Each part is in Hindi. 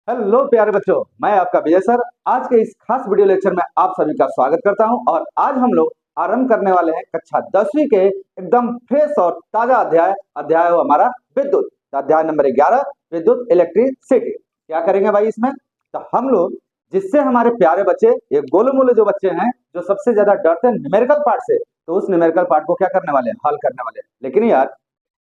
हेलो प्यारे बच्चों, मैं आपका विजय सर। आज के इस खास वीडियो लेक्चर में आप सभी का स्वागत करता हूं और आज हम लोग आरंभ करने वाले हैं कक्षा 10वीं के एकदम फ्रेश और ताजा अध्याय हो हमारा विद्युत। अध्याय नंबर 11 विद्युत इलेक्ट्रिसिटी। क्या करेंगे भाई इसमें? तो हम लोग जिससे हमारे प्यारे बच्चे ये गोलू मोलू जो बच्चे हैं जो सबसे ज्यादा डरते हैं न्यूमेरिकल पार्ट से, तो उस न्यूमेरिकल पार्ट को क्या करने वाले हैं? हल करने वाले हैं। लेकिन यार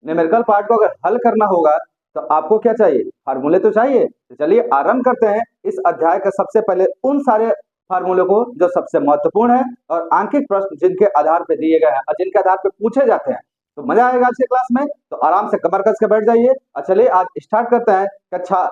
न्यूमेरिकल पार्ट को अगर हल करना होगा तो आपको क्या चाहिए? फार्मूले तो चाहिए। तो चलिए आरंभ करते हैं इस अध्याय का। सबसे पहले उन सारे फार्मूले को जो सबसे महत्वपूर्ण है और आंकिक प्रश्न जिनके आधार पर दिए गए हैं और जिनके आधार पर पूछे जाते हैं। तो मजा आएगा आज की क्लास में, तो आराम से कमर कस के बैठ जाइए और चलिए आज स्टार्ट करते हैं कक्षा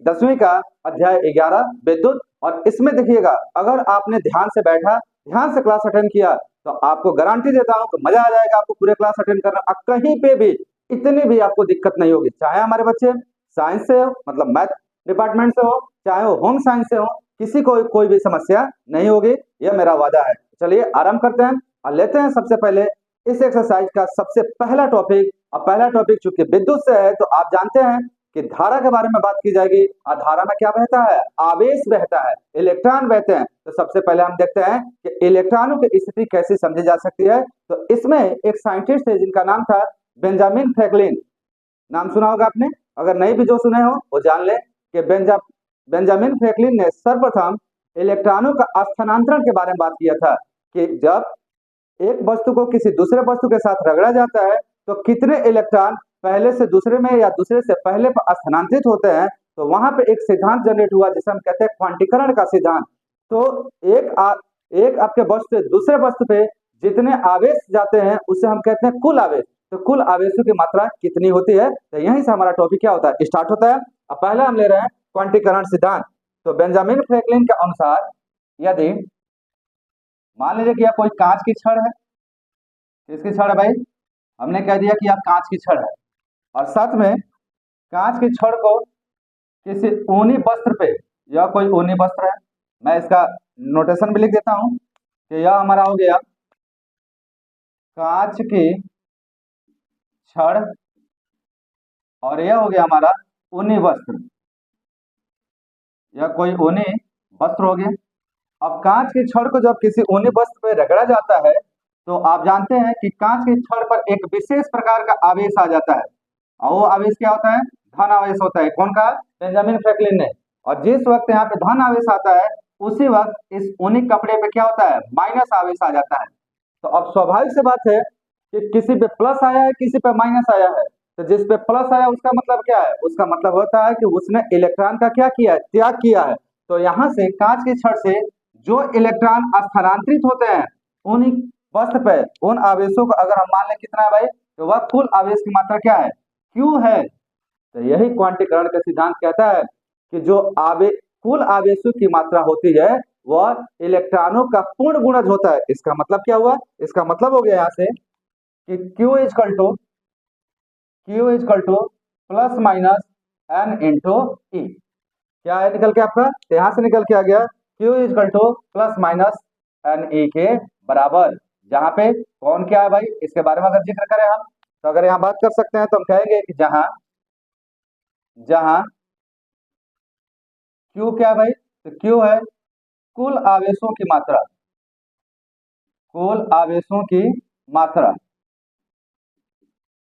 10वीं का अध्याय 11 विद्युत। और इसमें देखिएगा, अगर आपने ध्यान से बैठा, ध्यान से क्लास अटेंड किया तो आपको गारंटी देता हूं तो मजा आ जाएगा आपको पूरे क्लास अटेंड करना। अब कहीं पे भी इतनी भी आपको दिक्कत नहीं होगी, चाहे हमारे बच्चे साइंस से हो, मतलब मैथ डिपार्टमेंट से हो, चाहे वो होम साइंस से हो, किसी को कोई भी समस्या नहीं होगी, यह मेरा वादा है। चलिए आरंभ करते हैं और लेते हैं सबसे पहले इस एक्सरसाइज का सबसे पहला टॉपिक। और पहला टॉपिक चूंकि विद्युत से है तो आप जानते हैं कि धारा के बारे में बात की जाएगी। और धारा में क्या बहता है? आवेश बहता है, इलेक्ट्रॉन बहते हैं। तो सबसे पहले हम देखते हैं कि इलेक्ट्रॉनों की स्थिति कैसे समझी जा सकती है। तो इसमें एक साइंटिस्ट है जिनका नाम था बेंजामिन फ्रैंकलिन। नाम सुना होगा आपने, अगर नहीं भी जो सुने हो वो जान ले कि बेंजामिन फ्रैंकलिन ने सर्वप्रथम इलेक्ट्रॉनों का स्थानांतरण के बारे में बात किया था कि जब एक वस्तु को किसी दूसरे वस्तु के साथ रगड़ा जाता है तो कितने इलेक्ट्रॉन पहले से दूसरे में या दूसरे से पहले पर स्थानांतरित होते हैं। तो वहां पे एक सिद्धांत जनरेट हुआ जिसे हम कहते हैं क्वांटीकरण का सिद्धांत। तो एक आपके वस्तु से दूसरे वस्तु पे जितने आवेश जाते हैं उसे हम कहते हैं कुल आवेश। तो कुल आवेशों की मात्रा कितनी होती है? तो यहीं से हमारा टॉपिक क्या होता है? स्टार्ट होता है। अब पहले हम ले रहे हैं क्वांटीकरण सिद्धांत। तो बेंजामिन फ्रैंकलिन के अनुसार यदि मान लीजिए कि यह कोई कांच की छड़ है। किसकी छड़ है भाई? हमने कह दिया कि यह कांच की छड़ है और साथ में कांच की छड़ को किसी ऊनी वस्त्र पे, यह कोई ऊनी वस्त्र है, मैं इसका नोटेशन भी लिख देता हूं कि यह हमारा हो गया कांच की छड़ और यह हो गया हमारा ऊनी वस्त्र। यह कोई ऊनी वस्त्र हो गया। अब कांच की छड़ को जब किसी ऊनी वस्त्र पे रगड़ा जाता है तो आप जानते हैं कि कांच की छड़ पर एक विशेष प्रकार का आवेश आ जाता है और वो आवेश क्या होता है? धन आवेश होता है। कौन का? बेंजामिन फ्रैंकलिन ने। और जिस वक्त यहाँ पे धन आवेश आता है उसी वक्त इस ऊनी कपड़े पे क्या होता है? माइनस आवेश आ जाता है। तो अब स्वाभाविक सी बात है कि किसी पे प्लस आया है, किसी पे माइनस आया है। तो जिस पे प्लस आया उसका मतलब क्या है? उसका मतलब होता है कि उसने इलेक्ट्रॉन का क्या किया है? त्याग किया है। तो यहाँ से कांच की छड़ से जो इलेक्ट्रॉन स्थानांतरित होते हैं उन वस्तु पे, उन आवेशों को अगर हम मान लें कितना है भाई, तो वह कुल आवेश की मात्रा क्या है? क्यू है। तो यही क्वांटीकरण का सिद्धांत कहता है कि जो कुल आवेशों की मात्रा होती है वह इलेक्ट्रॉनों का पूर्ण गुणज होता है। इसका मतलब क्या हुआ? इसका मतलब हो गया यहाँ से कि Q is equal to plus minus N into e. क्या है निकल के आपका? तो यहाँ से निकल के आ गया Q is equal to plus minus n e के बराबर। जहां पे कौन क्या है भाई, इसके बारे में अगर जिक्र करें हम, तो अगर यहाँ बात कर सकते हैं तो हम कहेंगे कि जहां जहां Q क्या है भाई? तो Q है कुल आवेशों की मात्रा। कुल आवेशों की मात्रा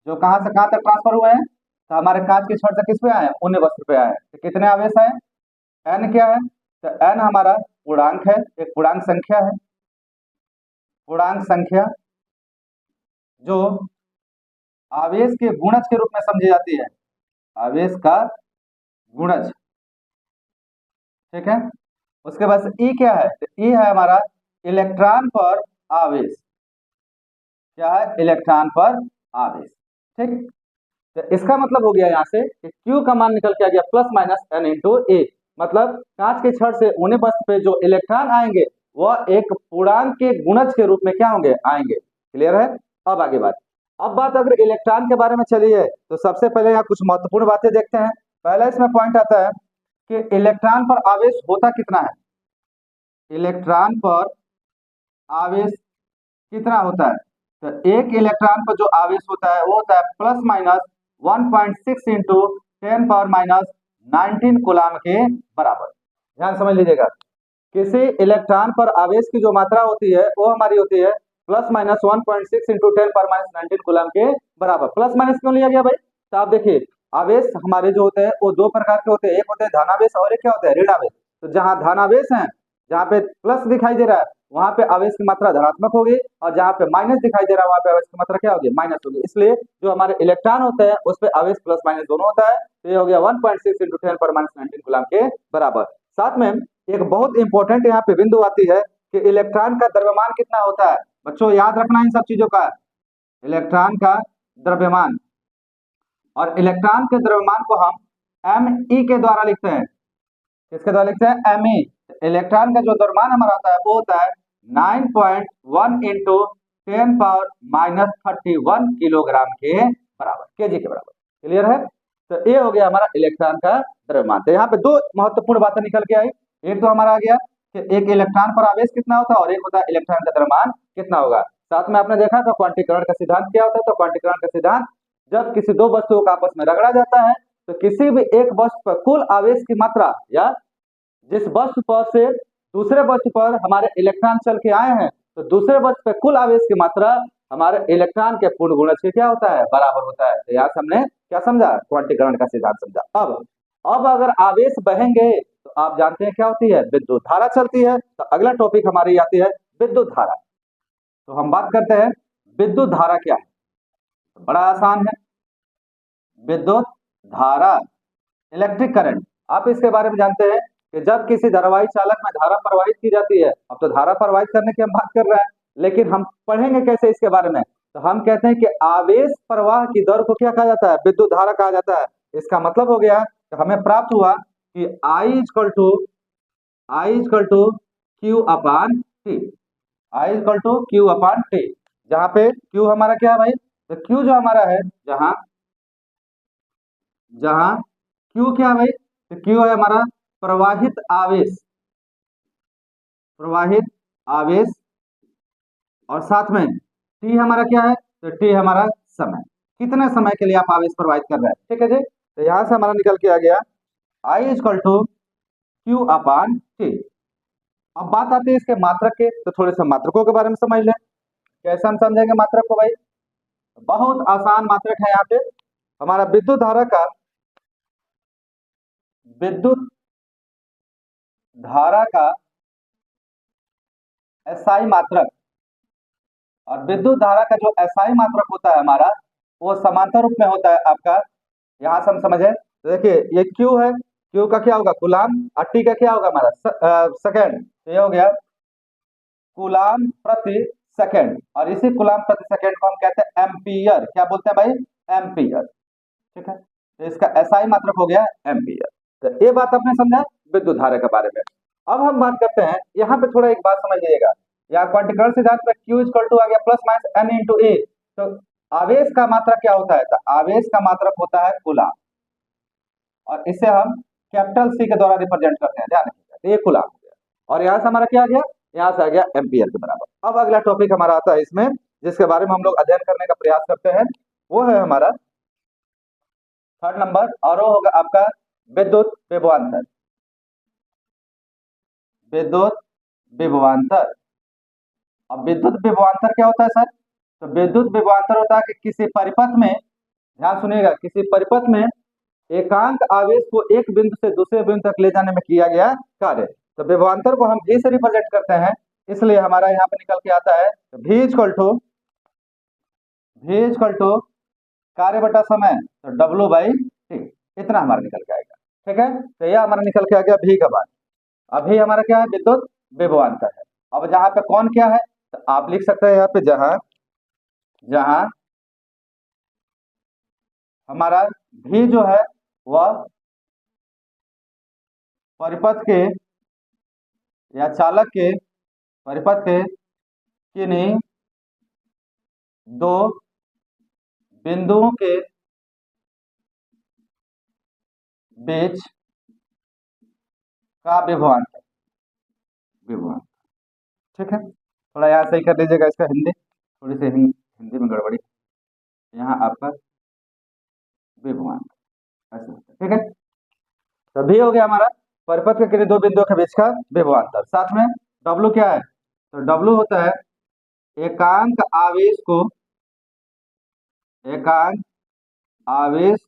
जो कहां से कहां तक ट्रांसफर हुए हैं? तो हमारे कांच की छड़ से किस पे आए हैं? ऊनी वस्तु पे आए हैं। तो कितने आवेश है? N क्या है? तो N हमारा पूर्णांक है, एक पूर्णांक संख्या है। पूर्णांक संख्या जो आवेश के गुणज के रूप में समझी जाती है। आवेश का गुणज, ठीक है। उसके बाद ई क्या है? तो ई है हमारा इलेक्ट्रॉन पर आवेश। क्या है? इलेक्ट्रॉन पर आवेश, ठीक। तो इसका मतलब हो गया यहाँ से कि Q का मान निकल के आ गया प्लस माइनस N इंटू ए। मतलब कांच के छड़ से ऊनी वस्तु पे जो इलेक्ट्रॉन आएंगे वह एक पूर्णांक के गुणज के रूप में क्या होंगे? आएंगे। क्लियर है? अब आगे बात। अब बात अगर इलेक्ट्रॉन के बारे में चली है तो सबसे पहले यहाँ कुछ महत्वपूर्ण बातें देखते हैं। पहला इसमें पॉइंट आता है कि इलेक्ट्रॉन पर आवेश होता कितना है? इलेक्ट्रॉन पर आवेश कितना होता है? तो एक इलेक्ट्रॉन पर जो आवेश होता है वो होता है plus minus 1.6 into 10 power minus 19 coulomb के बराबर। ध्यान समझ लीजिएगा, किसी इलेक्ट्रॉन पर आवेश की जो मात्रा होती है वो हमारी होती है प्लस माइनस 1.6 इंटू 10⁻19 कूलाम के बराबर। प्लस माइनस क्यों लिया गया भाई? तो आप देखिए, आवेश हमारे जो होते हैं वो दो प्रकार के होते हैं, एक होते हैं धनावेश और एक क्या होता है ऋणावेश। तो जहां धनावेश है, जहाँ पे प्लस दिखाई दे रहा है वहां पे आवेश की मात्रा धनात्मक होगी, और जहाँ पे माइनस दिखाई दे रहा है वहां पे आवेश की मात्रा क्या होगी? माइनस होगी। इसलिए जो हमारे इलेक्ट्रॉन होते हैं उस पर आवेश प्लस माइनस दोनों होता है। तो ये हो गया 1.6 इंटू 10⁻19 कूलाम के बराबर। साथ में एक बहुत इंपॉर्टेंट यहाँ पे बिंदु आती है कि इलेक्ट्रॉन का द्रव्यमान कितना होता है। बच्चों याद रखना इन सब चीजों का, इलेक्ट्रॉन का द्रव्यमान, और इलेक्ट्रॉन के द्रव्यमान को हम me के द्वारा लिखते हैं। किसके द्वारा लिखते हैं? me। इलेक्ट्रॉन का जो द्रव्यमान हमारा होता है वो होता है 9.1 इंटू 10⁻31 किलोग्राम के बराबर, केजी के बराबर। क्लियर है? तो ये हो गया हमारा इलेक्ट्रॉन का द्रव्यमान। तो यहाँ पे दो महत्वपूर्ण बातें निकल के आई। एक तो हमारा आ गया कि एक इलेक्ट्रॉन पर आवेश कितना होता है और एक होता है इलेक्ट्रॉन का द्रव्यमान कितना होगा। साथ में आपने देखा था क्वांटीकरण का सिद्धांत क्या होता है। तो क्वांटीकरण का सिद्धांत, जब किसी दो वस्तुओं का आपस में रगड़ा जाता है तो किसी भी एक वस्तु पर कुल आवेश की मात्रा, या जिस वस्तु पर से दूसरे वस्तु पर हमारे इलेक्ट्रॉन चल के आए हैं तो दूसरे वस्तु पर कुल आवेश की मात्रा हमारे इलेक्ट्रॉन के पूर्ण गुणज के क्या होता है? बराबर होता है। तो यहाँ से हमने क्या समझा? क्वांटीकरण का सिद्धांत समझा। अब अगर आवेश बहेंगे तो आप जानते हैं क्या होती है? विद्युत धारा चलती है। तो अगला टॉपिक हमारी आती है विद्युत धारा। तो हम बात करते हैं विद्युत धारा क्या है। तो बड़ा आसान है, विद्युत धारा, इलेक्ट्रिक करंट। आप इसके बारे में जानते हैं कि जब किसी धारावाही चालक में धारा प्रवाहित की जाती है, अब तो धारा प्रवाहित करने की हम बात कर रहे हैं, लेकिन हम पढ़ेंगे कैसे इसके बारे में। तो हम कहते हैं कि आवेश प्रवाह की दर को क्या कहा जाता है? विद्युत धारा कहा जाता है। इसका मतलब हो गया कि हमें प्राप्त हुआ कि I equal to Q upon T, I equal to Q upon T, जहाँ पे क्यू हमारा क्या है भाई? तो क्यू जो हमारा है, जहाँ क्यू क्या है भाई? तो क्यू है हमारा प्रवाहित आवेश, और साथ में टी हमारा क्या है? तो टी हमारा समय, कितने समय के लिए आप आवेश प्रवाहित कर रहे हैं। ठीक है जी। तो यहां से हमारा निकल के आ गया I equal to Q upon T. अब बात आती है इसके मात्रक के, तो थोड़े से मात्रकों के बारे में समझ लें। कैसे हम समझेंगे मात्रक को भाई? बहुत आसान मात्रक है यहाँ पे। हमारा विद्युत धारा का एसआई मात्रक, और विद्युत धारा का जो एसआई मात्रक होता है हमारा, वो समांतर रूप में होता है आपका। यहां से हम समझे तो देखिए, ये क्यू है, क्यू का क्या होगा? कूलाम, और टी का क्या होगा हमारा? सेकेंड। तो ये हो गया कूलाम प्रति सेकेंड, और इसी कूलाम प्रति सेकेंड को हम कहते हैं एम्पियर। क्या बोलते हैं भाई? एम्पियर। ठीक है, तो इसका एसआई मात्रक हो गया एम्पियर। तो ये बात आपने समझा विद्युत धारा के बारे में। अब हम बात करते हैं, यहाँ पे थोड़ा एक बात समझ लीजिएगा। यहाँ क्वांटीकरण सिद्धांत में Q इक्वल टू आ गया प्लस माइनस N इंटू ए। तो आवेश का मात्रक क्या होता है? तो आवेश का मात्रक होता है कूलाम, और इसे हम कैपिटल C के द्वारा रिप्रेजेंट करते हैं। ध्यान रखिएगा, तो ये कूलाम हो गया, और यहाँ से हमारा क्या आ गया? यहाँ से आ गया एम्पियर के बराबर। अब अगला टॉपिक हमारा आता है इसमें, जिसके बारे में हम लोग अध्ययन करने का प्रयास करते हैं, वो है हमारा थर्ड नंबर, और वो होगा आपका विद्युत विभवांतर। अब विद्युत विभवांतर क्या होता है सर? तो विद्युत विभवांतर होता है कि किसी परिपथ में, ध्यान सुनिएगा, किसी परिपथ में एकांक आवेश को एक बिंदु से दूसरे बिंदु तक ले जाने में किया गया कार्य। तो विभवांतर को हम V से रिप्रेजेंट करते हैं, इसलिए हमारा यहाँ पे निकल के आता है V इक्वल टू कार्य बटा समय, तो W/T, इतना हमारा निकल के आएगा। ठीक है, तो यह हमारा निकल के आ गया V का मान। अभी हमारा क्या है? विद्युत विभवांतर है। अब जहां पे कौन क्या है, तो आप लिख सकते हैं यहाँ पे, जहां हमारा V जो है वह परिपथ के या चालक के परिपथ के किन्हीं दो बिंदुओं के बीच का विभवांतर। ठीक है, थोड़ा यहाँ सही कर लीजिएगा इसका हिंदी, थोड़ी सी हिंदी में गड़बड़ी, यहाँ आपका विभवांतर ऐसे होता है। ठीक है, तो भी हो गया हमारा परिपथ के किन्हीं दो बिंदुओं के बीच का विभवांतर। साथ में W क्या है, तो W होता है एकांक आवेश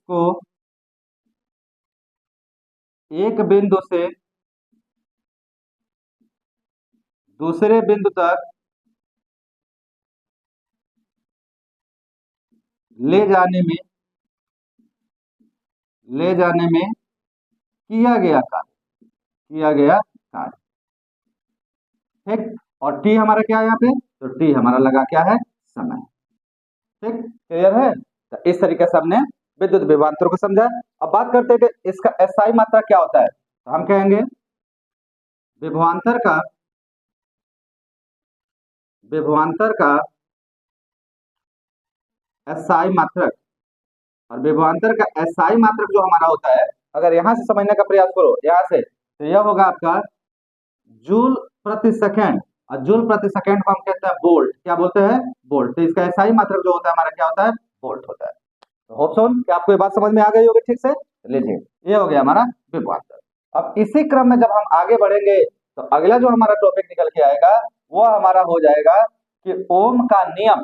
को एक बिंदु से दूसरे बिंदु तक ले जाने में किया गया कार्य। ठीक, और टी हमारा क्या है यहाँ पे, तो टी हमारा लगा क्या है, समय। ठीक, क्लियर है। तो इस तरीके से हमने विद्युत विभवांतर को समझा। अब बात करते हैं कि इसका एसआई मात्रा क्या होता है। तो हम कहेंगे विभवांतर का एसआई मात्रक, और विभवांतर का एसआई मात्रक जो हमारा होता है, अगर यहां से समझने का प्रयास करो यहां से, तो यह होगा आपका जूल प्रति सेकेंड, और जूल प्रति सेकेंड को हम कहते हैं वोल्ट। क्या बोलते हैं, वोल्ट। तो इसका एसआई मात्रक जो होता है हमारा क्या होता है, वोल्ट होता है। तो होप सो कि आपको ये बात समझ में आ गई होगी ठीक से। लीजिए, ये हो गया हमारा विभवांतर। अब इसी क्रम में जब हम आगे बढ़ेंगे तो अगला जो हमारा टॉपिक निकल के आएगा वो हमारा हो जाएगा कि ओम का नियम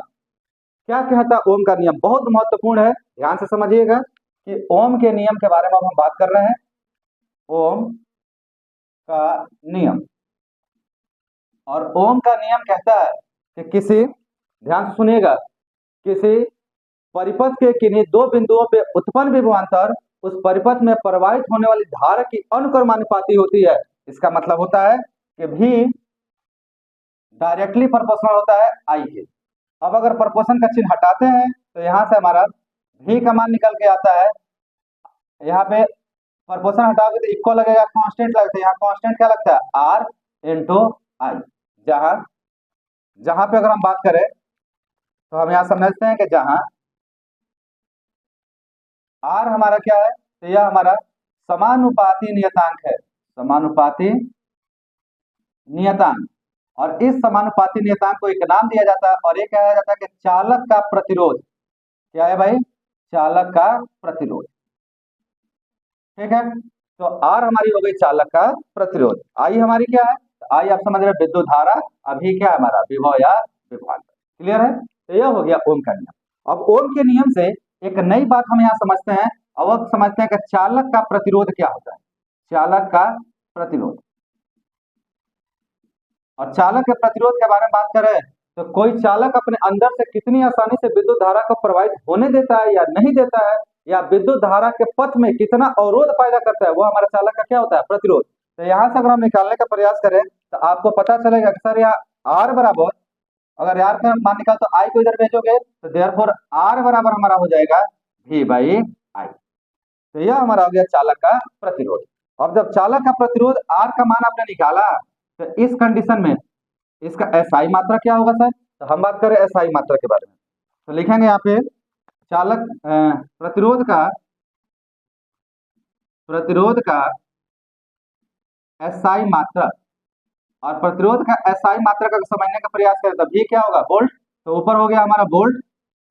क्या कहता है। ओम का नियम बहुत महत्वपूर्ण है, ध्यान से समझिएगा कि ओम के नियम के बारे में हम बात कर रहे हैं। ओम का नियम, और ओम का नियम कहता है कि किसी, ध्यान से सुनिएगा, किसी परिपथ के किन्हीं दो बिंदुओं पे उत्पन्न विभवांतर उस परिपथ में प्रवाहित होने वाली धारा की अनुक्रमानुपाती होती है। इसका मतलब होता है कि भी डायरेक्टली प्रोपोर्शनल होता है आई के। अब अगर प्रोपोर्शन का चिन्ह हटाते हैं तो यहां से हमारा भी का मान निकल के आता है। यहाँ पे प्रोपोर्शन हटाओगे तो इक्वल लगेगा, कांस्टेंट लगता है। यहाँ कांस्टेंट क्या लगता है, आर इंटू आई। जहां जहां पे अगर हम बात करें तो हम यहाँ समझते हैं कि जहां आर हमारा क्या है, तो यह हमारा समानुपाती नियतांक है, समानुपाती नियतांक। और इस समानुपाती नियतांक को एक नाम दिया जाता है और ये कहा जाता है कि चालक का प्रतिरोध। क्या है भाई, चालक का प्रतिरोध। ठीक है, तो आर हमारी हो गई चालक का प्रतिरोध, आई हमारी क्या है, तो आई आप समझ रहे हैं विद्युत धारा, अभी क्या है हमारा विभव या विभवांतर। क्लियर है, तो यह हो गया ओम का नियम। अब ओम के नियम से एक नई बात हम यहाँ समझते हैं, अब अब समझते हैं कि चालक का प्रतिरोध क्या होता है। चालक का प्रतिरोध, और चालक के प्रतिरोध के बारे में बात करें तो कोई चालक अपने अंदर से कितनी आसानी से विद्युत धारा को प्रवाहित होने देता है या नहीं देता है, या विद्युत धारा के पथ में कितना अवरोध पैदा करता है, वो हमारा चालक का क्या होता है, प्रतिरोध। तो यहाँ से अगर हम निकालने का प्रयास करें तो आपको पता चलेगा कि सर यहाँ आर बराबर, अगर आर का मान निकाल तो आई को इधर भेजोगे तो देयरफॉर आर बराबर हमारा हो जाएगा भी बाई आई। तो यह हमारा हो गया चालक का प्रतिरोध। अब जब चालक का प्रतिरोध आर का मान आपने निकाला तो इस कंडीशन में इसका एसआई मात्रा क्या होगा सर, तो हम बात करें एसआई मात्रा के बारे में तो लिखेंगे यहाँ पे चालक प्रतिरोध का एसआई मात्रा, और प्रतिरोध का एसआई मात्रा का समझने का प्रयास करें तब ये क्या होगा, वोल्ट। तो ऊपर हो गया हमारा वोल्ट,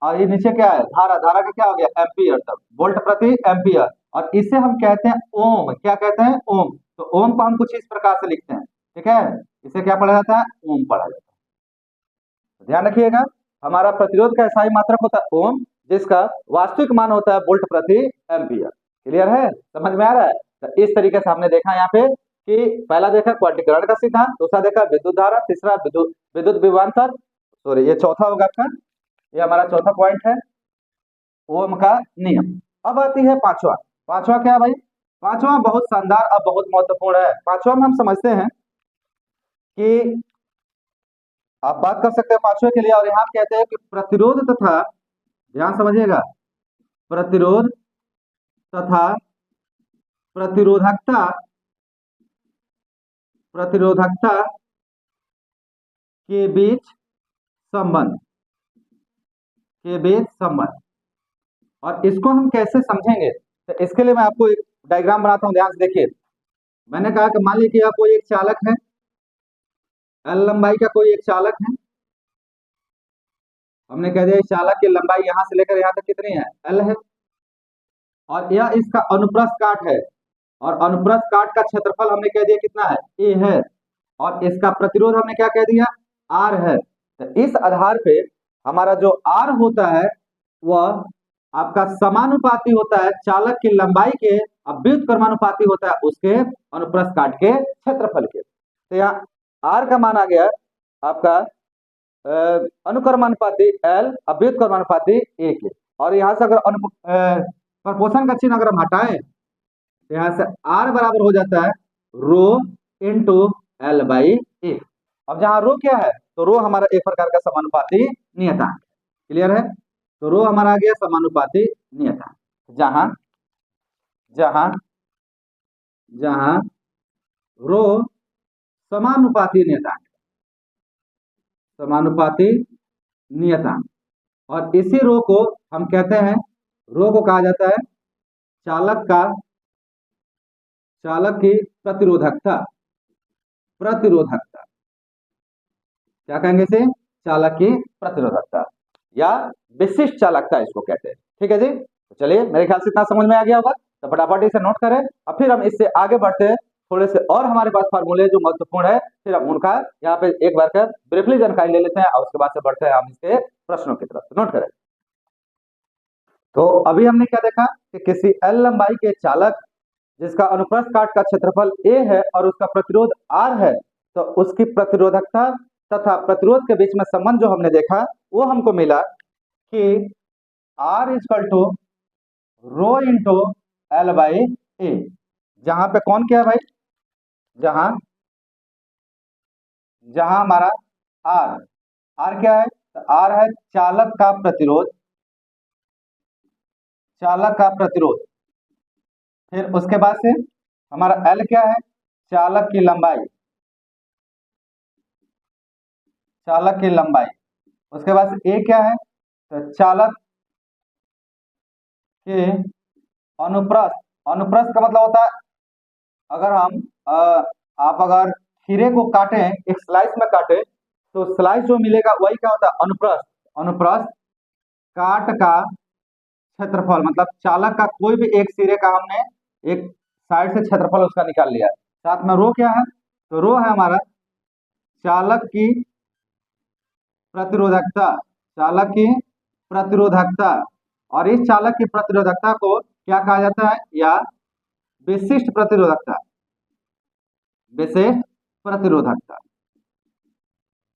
और ये नीचे क्या है, धारा। धारा का क्या हो गया, एम्पियर, तब वोल्ट प्रति एम्पियर। और इसे हम कहते हैं ओम। क्या कहते हैं, ओम। तो ओम को हम कुछ इस प्रकार से लिखते हैं, ठीक है, इसे क्या पढ़ा जाता है, ओम पढ़ा जाता है। तो ध्यान रखिएगा, हमारा प्रतिरोध का एसआई मात्रक होता है ओम, जिसका वास्तविक मान होता है वोल्ट प्रति एम्पियर। क्लियर है, समझ में आ रहा है। तो इस तरीके से हमने देखा यहाँ पे कि पहला देखा क्वांटीकरण का सिद्धांत, दूसरा देखा विद्युत धारा, तीसरा विद्युत विभवांतर, सॉरी ये चौथा होगा आपका, ये हमारा चौथा पॉइंट है ओम का नियम। अब आती है पांचवा। पांचवा क्या है भाई, पांचवा बहुत शानदार और बहुत महत्वपूर्ण है। पांचवा में हम समझते हैं कि आप बात कर सकते हैं पांचवे के लिए, और यहाँ कहते हैं कि प्रतिरोध तथा, ध्यान समझिएगा, प्रतिरोध तथा प्रतिरोधकता के बीच संबंध, और इसको हम कैसे समझेंगे, तो इसके लिए मैं आपको एक डायग्राम बनाता हूं, ध्यान से देखिए। मैंने कहा कि मान लीजिए कोई एक चालक है, एल लंबाई का कोई एक चालक है। हमने कह दिया इस चालक की लंबाई यहां से लेकर यहां तक कितनी है, एल है, और यह इसका अनुप्रस्थ काट है। और अनुप्रस्थ काट का क्षेत्रफल हमने कह दिया कितना है, ए है, और इसका प्रतिरोध हमने क्या कह दिया, आर है। तो इस आधार पे हमारा जो आर होता है वह आपका समानुपाती होता है चालक की लंबाई के, और व्युत्क्रमानुपाती होता है उसके अनुप्रस्थ काट के क्षेत्रफल के। तो यहाँ आर का मान आ गया आपका अनुक्रमानुपाती एल, और व्युत्क्रमानुपाती ए के। और यहाँ से अगर प्रपोर्शन का चिन्ह अगर हम हटाएं तो यहाँ से आर बराबर हो जाता है रो इंटू एल बाई ए। अब जहाँ रो क्या है, तो रो हमारा एक प्रकार का समानुपाती नियतांक, क्लियर है। तो रो हमारा आ गया समानुपाती नियतांक, जहां जहां जहां रो समानुपाती नियतांक, समानुपाती नियतांक, और इसी रो को हम कहते हैं, रो को कहा जाता है चालक की प्रतिरोधकता, प्रतिरोधकता क्या कहेंगे इसे, चालक की प्रतिरोधकता या विशिष्ट चालकता इसको कहते हैं। ठीक है जी, तो चलिए मेरे ख्याल से इतना समझ में आ गया होगा, तो फटाफट इसे नोट करें और फिर हम इससे आगे बढ़ते हैं। थोड़े से और हमारे पास फार्मूले जो महत्वपूर्ण है, फिर हम उनका यहाँ पे एक बार कर ब्रीफली जानकारी ले लेते हैं, और उसके बाद से बढ़ते हैं हम इसके प्रश्नों की तरफ। नोट करें। तो अभी हमने क्या देखा कि किसी एल लंबाई के चालक जिसका अनुप्रस्थ काट का क्षेत्रफल ए है और उसका प्रतिरोध आर है, तो उसकी प्रतिरोधकता तथा प्रतिरोध के बीच में संबंध जो हमने देखा वो हमको मिला कि R is equal to rho into l by a. जहां पे कौन क्या है भाई, जहां जहां हमारा आर, आर क्या है, तो आर है चालक का प्रतिरोध, चालक का प्रतिरोध। फिर उसके बाद से हमारा एल क्या है, चालक की लंबाई, चालक की लंबाई। उसके बाद से ए क्या है, तो चालक के अनुप्रस्थ, अनुप्रस्थ का मतलब होता है अगर हम आप अगर खीरे को काटें, एक स्लाइस में काटें, तो स्लाइस जो मिलेगा वही क्या होता है, अनुप्रस्थ। अनुप्रस्थ काट का क्षेत्रफल मतलब चालक का कोई भी एक सिरे का हमने एक साइड से क्षेत्रफल उसका निकाल लिया। साथ में रो क्या है, तो रो है हमारा चालक की प्रतिरोधकता, चालक की प्रतिरोधकता। और इस चालक की प्रतिरोधकता को क्या कहा जाता है, या विशिष्ट प्रतिरोधकता, विशिष्ट प्रतिरोधकता।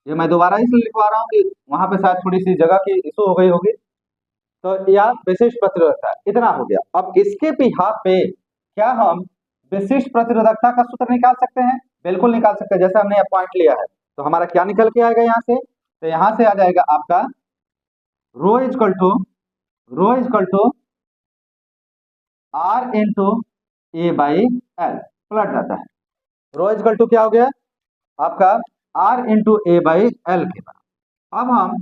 ये मैं दोबारा इसलिए लिखवा रहा हूँ कि वहां पे शायद थोड़ी सी जगह की इशू हो गई होगी। तो यह विशिष्ट प्रतिरोधकता इतना हो गया। अब इसके बिहाफ पे क्या हम विशिष्ट प्रतिरोधकता का सूत्र निकाल सकते हैं, बिल्कुल निकाल सकते हैं। जैसे हमने यह पॉइंट लिया है, तो हमारा क्या निकल के आएगा यहाँ से, तो यहाँ से आ जाएगा आपका rho is equal to R into A by l, पलट जाता है। रो इजकल टू क्या हो गया आपका R into A by L के बराबर। अब हम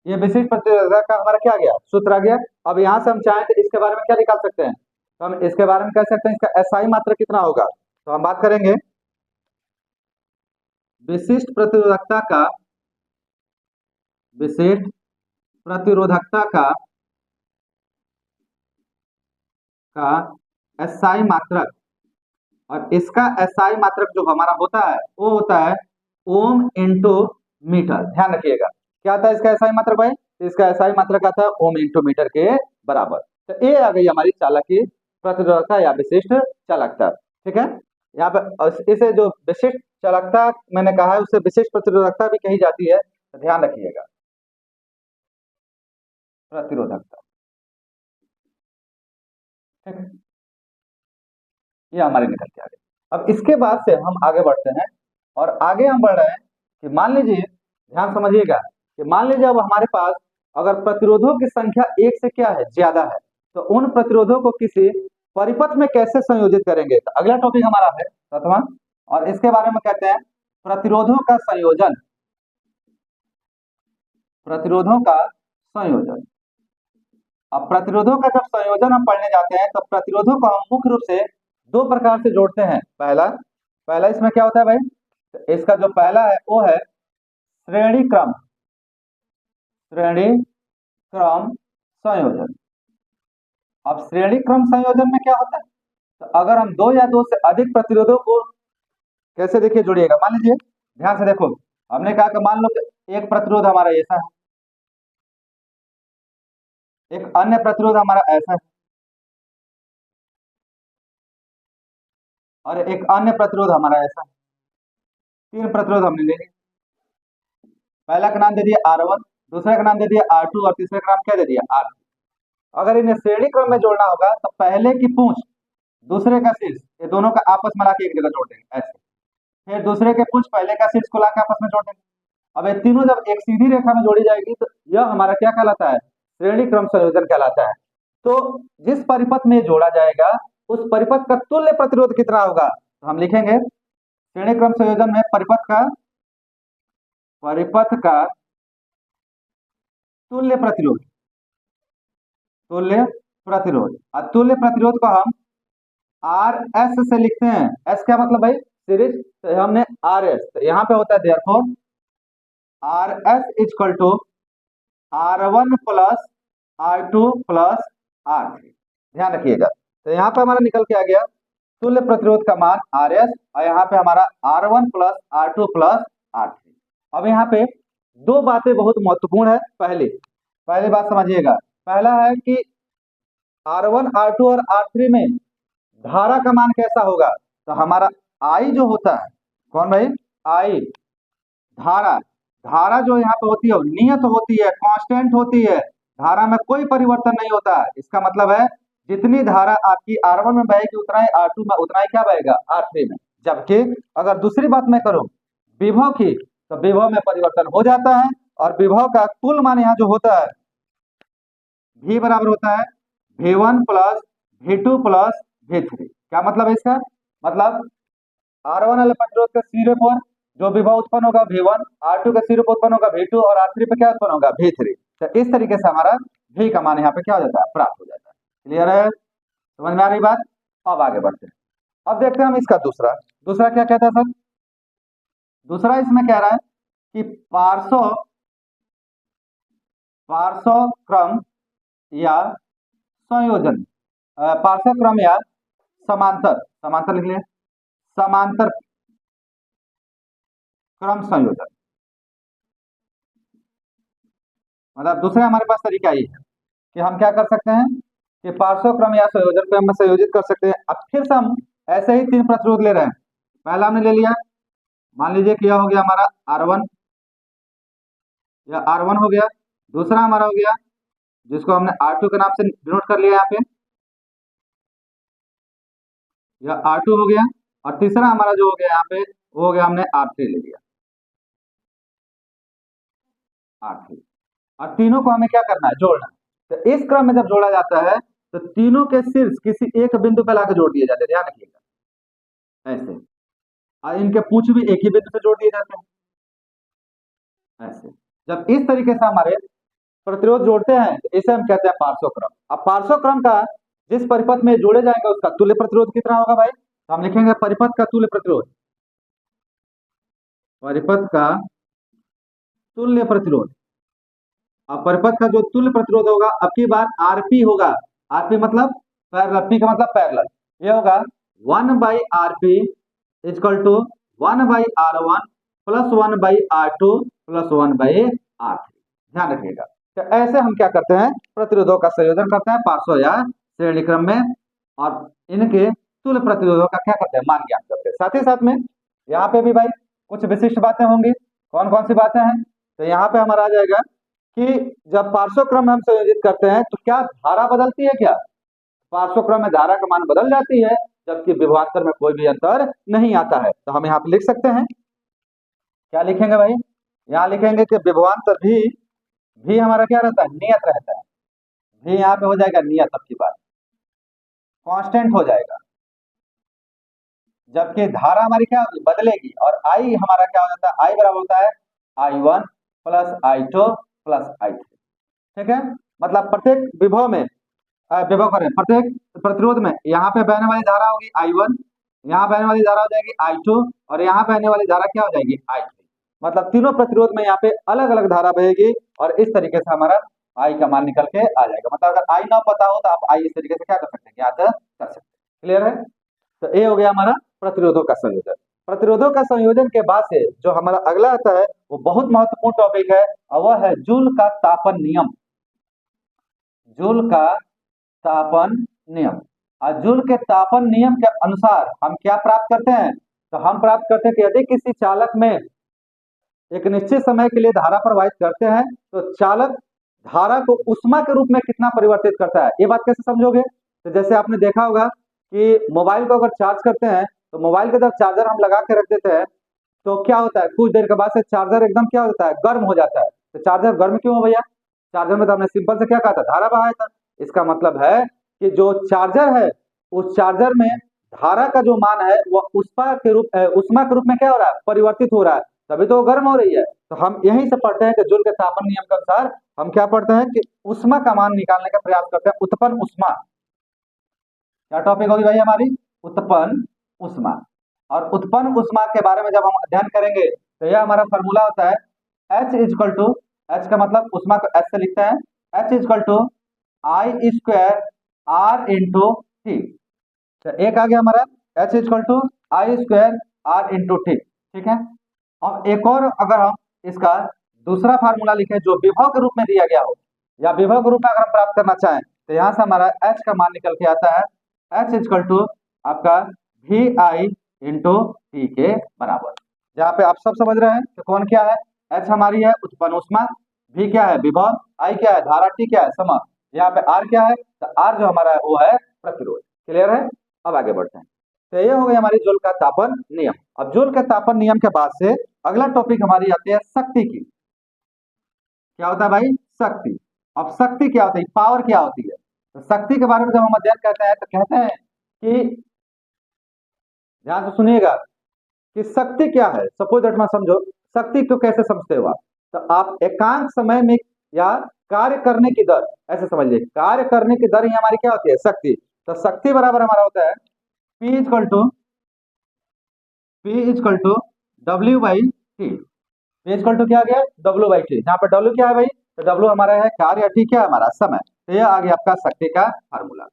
ये विशिष्ट प्रतिरोधकता का हमारा क्या गया, सूत्र आ गया। अब यहाँ से हम चाहें तो इसके बारे में क्या निकाल सकते हैं, तो हम इसके बारे में कह सकते हैं इसका एसआई मात्रा कितना होगा। तो हम बात करेंगे विशिष्ट प्रतिरोधकता का, विशिष्ट प्रतिरोधकता का एसआई मात्रक, और इसका एसआई मात्रक जो हमारा होता है वो होता है ओम इंटू मीटर। ध्यान रखिएगा क्या आता है इसका एसआई मात्रक भाई, इसका एसआई मात्रक आता है ओम इंटू मीटर के बराबर। तो ये आ गई हमारी चालक की प्रतिरोधकता या विशिष्ट चालकता। ठीक है, यहाँ पे इसे जो विशिष्ट चालकता मैंने कहा है उसे विशिष्ट प्रतिरोधकता भी कही जाती है, तो ध्यान रखिएगा प्रतिरोधकता। ठीक है, ये हमारे निकल के आ गए। अब इसके बाद से हम आगे बढ़ते हैं, और आगे हम बढ़ रहे हैं कि मान लीजिए, ध्यान समझिएगा कि मान लीजिए अब हमारे पास अगर प्रतिरोधों की संख्या एक से क्या है, ज्यादा है, तो उन प्रतिरोधों को किसी परिपथ में कैसे संयोजित करेंगे। तो अगला टॉपिक हमारा है प्रथमा, और इसके बारे में कहते हैं प्रतिरोधों का संयोजन, प्रतिरोधों का संयोजन। अब प्रतिरोधों का जब संयोजन हम पढ़ने जाते हैं, तो प्रतिरोधों को हम मुख्य रूप से दो प्रकार से जोड़ते हैं। पहला इसमें क्या होता है भाई, तो इसका जो पहला है वो है श्रेणी क्रम, श्रेणी क्रम संयोजन। अब श्रेणी क्रम संयोजन में क्या होता है, तो अगर हम दो या दो से अधिक प्रतिरोधों को कैसे देखिए जोड़िएगा, मान लीजिए ध्यान से देखो, हमने कहा कि मान लो कि एक प्रतिरोध हमारा ऐसा है, एक अन्य प्रतिरोध हमारा ऐसा है, और एक अन्य प्रतिरोध हमारा ऐसा है। तीन प्रतिरोध हमने ले लिए। पहला का नाम दे दिया R1, दूसरे का नाम दे दिया R2 और तीसरे का नाम क्या दे दिया R3। अगर इन्हें श्रेणी क्रम में जोड़ना होगा तो पहले की पूंछ दूसरे का शीर्ष, ये दोनों का आपस में लाके एक जगह जोड़ देंगे ऐसे, फिर दूसरे के पूंछ पहले का शीर्ष को लाके आपस में जोड़ देंगे। अब ये तीनों जब एक सीधी रेखा में जोड़ी जाएगी तो यह हमारा क्या कहलाता है, श्रेणी क्रम संयोजन कहलाता है। तो जिस परिपथ में जोड़ा जाएगा उस परिपथ का तुल्य प्रतिरोध कितना होगा, तो हम लिखेंगे श्रेणी क्रम संयोजन में परिपथ का तुल्य प्रतिरोध, तुल्य प्रतिरोध। और तुल्य प्रतिरोध को हम आर एस से लिखते हैं। एस क्या मतलब भाई, सीरीज, तो हमने आर एस, तो यहाँ पे होता है therefore R S equal to R1 plus R2 plus R3। ध्यान रखिएगा, तो यहाँ पे हमारा निकल के आ गया तुल्य प्रतिरोध का मान RS, और यहाँ पे हमारा R1 plus R2 plus R3। अब यहाँ पे दो बातें बहुत महत्वपूर्ण है। पहली बात समझिएगा, पहला है कि R1 R2 और R3 में धारा का मान कैसा होगा, तो हमारा I जो होता है, कौन भाई, I, धारा जो यहाँ पे होती है नियत होती है, कांस्टेंट होती है, धारा में कोई परिवर्तन नहीं होता है। इसका मतलब है जितनी धारा आपकी R1 में बहेगी उतना ही R2 में, उतना ही क्या बहेगा R3 में। जबकि अगर दूसरी बात मैं करूं विभव की, तो विभव में परिवर्तन हो जाता है, और विभव का कुल मान यहाँ जो होता है V बराबर होता है V1 plus V2 plus V3। क्या मतलब है इसका, मतलब R1 वाले प्रतिरोध के सिरे पर जो विभव उत्पन्न होगा V1, R2 के सिरे पर उत्पन्न होगा V2, और R3 पे क्या उत्पन्न होगा V3। तो इस तरीके से हमारा V का मान यहाँ पे क्या हो जाता है, प्राप्त हो जाता है। क्लियर है, समझ में आ रही बात। अब आगे बढ़ते हैं, अब देखते हैं हम इसका दूसरा क्या कहता है सर। दूसरा इसमें कह रहा है कि पार्श्व क्रम या संयोजन, पार्श्व क्रम या समांतर लिख लिया, समांतर क्रम संयोजन। मतलब दूसरा हमारे पास तरीका ये है कि हम क्या कर सकते हैं कि पार्श्व क्रम या संयोजन पे हम संयोजित कर सकते हैं। अब फिर से हम ऐसे ही तीन प्रतिरोध ले रहे हैं। पहला हमने ले लिया, मान लीजिए कि यह हो गया हमारा R1, या R1 हो गया। दूसरा हमारा हो गया जिसको हमने R2 के नाम से डिनोट कर लिया यहाँ पे, या R2 हो गया। और तीसरा हमारा जो हो गया यहाँ पे वो हो गया हमने R3 ले लिया, R3। और तीनों को हमें क्या करना है, जोड़ना है। तो इस क्रम में जब जोड़ा जाता है तो तीनों के शीर्ष किसी एक बिंदु पर लाकर जोड़ दिए जाते हैं, ध्यान रखिएगा ऐसे, और इनके पूंछ भी एक ही बिंदु से जोड़ दिए जाते हैं ऐसे। जब इस तरीके से हमारे प्रतिरोध जोड़ते हैं तो इसे हम कहते हैं पार्श्व क्रम। अब पार्श्व क्रम का जिस परिपथ में जोड़े जाएंगे उसका तुल्य प्रतिरोध कितना होगा भाई, तो हम लिखेंगे परिपथ का तुल्य प्रतिरोध, परिपथ का तुल्य प्रतिरोध। अब परिपथ का जो तुल्य प्रतिरोध होगा अब की बार आरपी होगा, आरपी मतलब पैरेलल, पी का मतलब पैरेलल, ये होगा 1/rp equal to 1/r1 plus 1/r2 plus 1/r3। ध्यान रखिएगा। तो ऐसे हम क्या करते हैं, प्रतिरोधों का संयोजन करते हैं पार्श्व या श्रेणी क्रम में, और इनके तुल्य प्रतिरोधों का क्या करते हैं, मान ज्ञात करते हैं। साथ ही साथ में यहाँ पे भी भाई कुछ विशिष्ट बातें होंगी। कौन कौन सी बातें हैं, तो यहाँ पे हमारा आ जाएगा कि जब पार्श्व क्रम में हम संयोजित करते हैं तो क्या धारा बदलती है, क्या पार्श्व क्रम में धारा का मान बदल जाती है, जबकि विभवांतर में कोई भी अंतर नहीं आता है। तो हम यहाँ पे लिख सकते हैं, क्या लिखेंगे भाई, यहाँ लिखेंगे कि विभवांतर भी हमारा क्या रहता है, नियत रहता है। भी यहाँ पे हो जाएगा नियत, अब की बात कांस्टेंट हो जाएगा, जबकि धारा हमारी क्या होगी, बदलेगी। और आई हमारा क्या हो जाता है, आई बराबर होता है I1 plus I2 plus I3। ठीक है, मतलब प्रत्येक विभव में प्रत्येक प्रतिरोध में यहाँ पे बहने वाली धारा होगी I1, यहाँ बहने वाली धारा हो जाएगी I2, और यहाँ बहने वाली धारा क्या हो जाएगी I3। मतलब तीनों प्रतिरोध में यहाँ पे अलग अलग धारा बहेगी, और इस तरीके से हमारा I का मान निकल के आ जाएगा। मतलब अगर I ना पता हो तो आप I इस तरीके से क्या कर सकते हैं, ज्ञात कर सकते हैं। क्लियर है। तो ये हो गया हमारा प्रतिरोधों का संयोजन। प्रतिरोधों का संयोजन के बाद से जो हमारा अगला आता है वो बहुत महत्वपूर्ण टॉपिक है और वह है जूल का तापन नियम। जूल का तापन नियम। और जूल के तापन नियम के अनुसार हम क्या प्राप्त करते हैं, तो हम प्राप्त करते हैं कि यदि किसी चालक में एक निश्चित समय के लिए धारा प्रवाहित करते हैं तो चालक धारा को ऊष्मा के रूप में कितना परिवर्तित करता है। ये बात कैसे समझोगे, तो जैसे आपने देखा होगा कि मोबाइल को अगर चार्ज करते हैं तो मोबाइल का जब चार्जर हम लगा के रख देते हैं तो क्या होता है, कुछ देर के बाद से चार्जर एकदम क्या होता है, गर्म हो जाता है। तो चार्जर गर्म क्यों हो भैया, चार्जर में तो हमने सिंपल से क्या कहा था, धारा बहाया था। इसका मतलब है कि जो चार्जर है उस चार्जर में धारा का जो मान है वह उष्मा के रूप में क्या हो रहा है, परिवर्तित हो रहा है, तभी तो वो गर्म हो रही है। तो हम यहीं से पढ़ते हैं कि जूल के तापन नियम के अनुसार हम क्या पढ़ते हैं कि उष्मा का मान निकालने का प्रयास करते हैं, उत्पन्न उष्मा। क्या टॉपिक होगी भाई हमारी, उत्पन्न उष्मा। और उत्पन्न उष्मा के बारे में जब हम अध्ययन करेंगे तो यह हमारा फॉर्मूला होता है H इजकल टू, H का मतलब उष्मा को H से लिखते हैं, H equal to I square R into T. तो एक आ गया हमारा H equal to I square R into T, ठीक है। अब एक और अगर हम इसका दूसरा फार्मूला लिखें जो विभव के रूप में दिया गया हो या विभव के रूप में अगर हम प्राप्त करना चाहें तो यहाँ से हमारा H का मान निकल के आता है H इजकल टू आपका वी आई इंटू टी के बराबर। जहाँ पे आप सब समझ रहे हैं कि कौन क्या है, H हमारी है उत्पन्न उष्मा, V क्या है विभव, I क्या है धारा, T क्या है समय, यहाँ पे R क्या है, तो R जो हमारा है वो है प्रतिरोध। क्लियर है। अब आगे बढ़ते हैं। तो ये हो गई हमारी जूल का तापन नियम। अब जूल के तापन नियम के बाद से अगला टॉपिक हमारी आती है शक्ति की। क्या होता है भाई, शक्ति। अब शक्ति क्या होती है, पावर क्या होती है। तो शक्ति के बारे में जब हम अध्ययन करते हैं तो कहते हैं कि ध्यान से सुनिएगा कि शक्ति क्या है। सपोज दैट मैं समझो शक्ति को कैसे समझते हो आप, तो आप एकांक समय में या कार्य करने की दर, ऐसे समझ लीजिए कार्य करने की दर ही हमारी क्या होती है, शक्ति। तो शक्ति बराबर हमारा होता है P is equal to W by T. P is equal to क्या आ गया, डब्ल्यू बाई टी, जहाँ पर डब्ल्यू क्या है भाई, तो डब्ल्यू हमारा है कार्य, टी क्या है हमारा समय। तो यह आ गया आपका शक्ति का फार्मूला।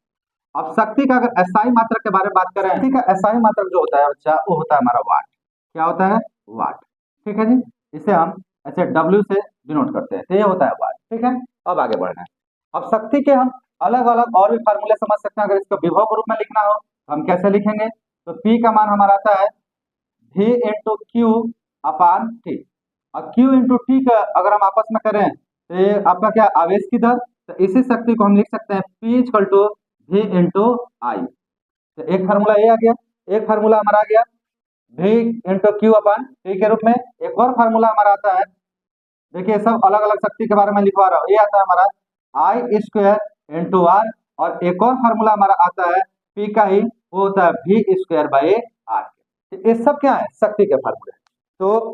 अब शक्ति का अगर एसआई मात्रक के बारे में बात करें, शक्ति का एसआई मात्रक जो होता है बच्चा वो होता है हमारा वाट। क्या होता है, वाट, ठीक है जी। इसे हम ऐसे डब्ल्यू से डिनोट करते हैं, तो ये होता है वाट, ठीक है। अब आगे बढ़ना है। अब शक्ति के हम अलग अलग और भी फार्मूले समझ सकते हैं। अगर इसको विभव के रूप में लिखना हो तो हम कैसे लिखेंगे, तो पी का मान हमारा आता है V into Q upon T. और Q इंटू टी का अगर हम आपस में करें तो ये आपका क्या आवेश की दर, तो इसी शक्ति को हम लिख सकते हैं P is equal to V into I. तो एक फार्मूला ये आ गया, एक फार्मूला हमारा आ गया V into Q upon T के रूप में। एक और फार्मूला हमारा आता है, देखिए सब अलग अलग शक्ति के बारे में लिखवा रहा हूँ, ये आता है हमारा आई स्क्वायर इंटू आर। और एक और फार्मूला हमारा आता है P का ही, वो होता है V स्क्वायर बाई आर। ये सब क्या है, शक्ति के फार्मूले। तो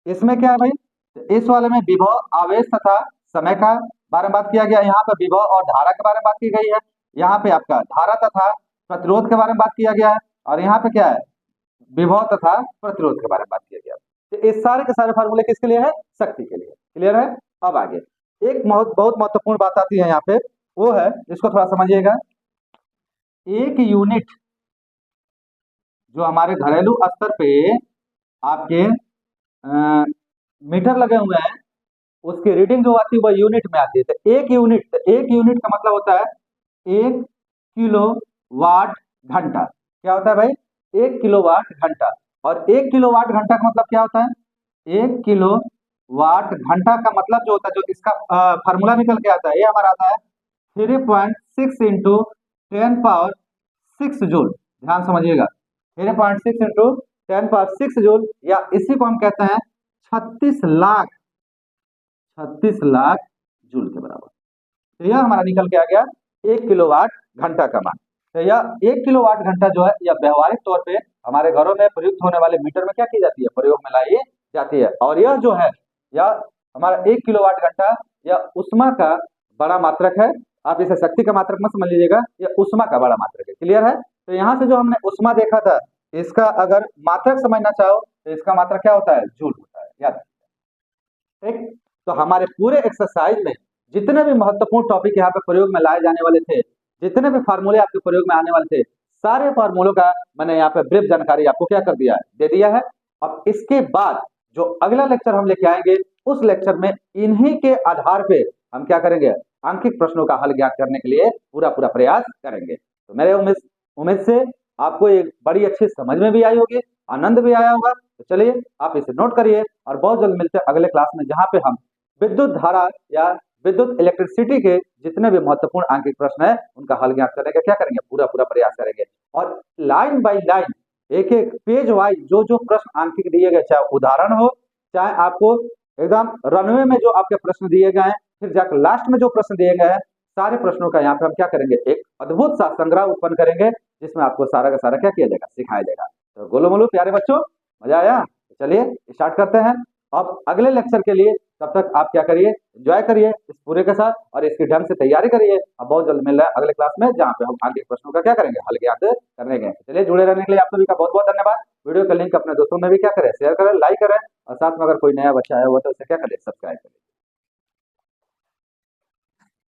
इसमें क्या है भाई, तो इस वाले में विभव, आवेश तथा समय का बारे में बात किया गया, यहाँ पे विभव और धारा के बारे में बात की गई है, यहाँ पे आपका धारा तथा प्रतिरोध के बारे में बात किया गया है, और यहाँ पे क्या है, विभव तथा प्रतिरोध के बारे में बात किया गया। तो इस सारे के सारे फार्मूले किसके लिए है, शक्ति के लिए। क्लियर है। अब आगे एक बहुत महत्वपूर्ण बात आती है यहाँ पे, वो है, इसको थोड़ा समझिएगा। एक यूनिट जो हमारे घरेलू स्तर पे आपके मीटर लगे हुए हैं उसकी रीडिंग जो आती है वह यूनिट में आती है। तो एक यूनिट का मतलब होता है 1 किलोवाट घंटा। क्या होता है भाई, 1 किलोवाट घंटा। और 1 किलोवाट घंटा का मतलब क्या होता है, 1 किलोवाट घंटा का मतलब जो होता है, जो इसका फार्मूला निकल के आता है, ये हमारा आता है 3.6 इंटू 10 पावर 6 जूल। ध्यान समझिएगा, 3.6 इंटू 10 पावर 6 जूल, या इसी को हम कहते हैं 36 लाख जूल के बराबर। तो यह हमारा निकल के आ गया 1 किलोवाट घंटा का मान। तो यह 1 किलोवाट घंटा जो है यह व्यवहारिक तौर पे हमारे घरों में प्रयुक्त होने वाले मीटर में क्या की जाती है, प्रयोग में लाई जाती है। और यह जो है यह हमारा 1 किलोवाट घंटा यह उष्मा का बड़ा मात्रक है। आप इसे शक्ति का मात्रक मत समझ लीजिएगा, यह उष्मा का बड़ा मात्रक है। क्लियर है। तो यहाँ से जो हमने उष्मा देखा था, इसका अगर मात्रक समझना चाहो तो इसका मात्रक क्या होता है, जूल होता है, याद रखिए। ठीक, तो हमारे पूरे एक्सरसाइज में जितने भी महत्वपूर्ण टॉपिक यहाँ पे प्रयोग में लाए जाने वाले थे, जितने भी फार्मूले आपके प्रयोग में आने वाले थे, सारे फॉर्मूलों का मैंने यहाँ पे ब्रीफ जानकारी आपको क्या कर दिया है, दे दिया है। अब इसके बाद जो अगला लेक्चर हम लेके आएंगे, उस लेक्चर में इन्हीं के आधार पे हम क्या करेंगे, आंकिक प्रश्नों का हल ज्ञात करने के लिए पूरा पूरा प्रयास करेंगे। तो मेरे उम्मीद से आपको एक बड़ी अच्छी समझ में भी आई होगी, आनंद भी आया होगा। तो चलिए आप इसे नोट करिए और बहुत जल्द मिलते हैं अगले क्लास में, जहां पे हम विद्युत धारा या विद्युत इलेक्ट्रिसिटी के जितने भी महत्वपूर्ण आंकिक प्रश्न है उनका हल ज्ञात करने का क्या करेंगे, पूरा पूरा प्रयास करेंगे। और लाइन बाय लाइन, एक एक पेज वाइज जो जो प्रश्न आंकिक दिए गए, चाहे उदाहरण हो, चाहे आपको एकदम रनवे में जो आपके प्रश्न दिए गए हैं, फिर जाकर लास्ट में जो प्रश्न दिए गए हैं, सारे प्रश्नों का यहाँ पे हम क्या करेंगे, एक अद्भुत सा संग्रह उत्पन्न करेंगे, जिसमें आपको सारा का सारा क्या किया जाएगा, सिखाया जाएगा। तो गोलू मोलू प्यारे बच्चों, मजा आया? तो चलिए स्टार्ट करते हैं अब अगले लेक्चर के लिए। तब तक आप क्या करिए, एंजॉय करिए इस पूरे के साथ और इसकी ढंग से तैयारी करिए। अब बहुत जल्द मिल रहा है अगले क्लास में, जहाँ पे हम आगे प्रश्नों का क्या करेंगे, हल ज्ञात करेंगे। चलिए जुड़े रहने के लिए आप सभी का बहुत बहुत धन्यवाद। वीडियो का लिंक अपने दोस्तों में भी क्या करें, शेयर करें, लाइक करें और साथ में अगर कोई नया बच्चा आया हुआ तो उसे क्या करें, सब्सक्राइब करें।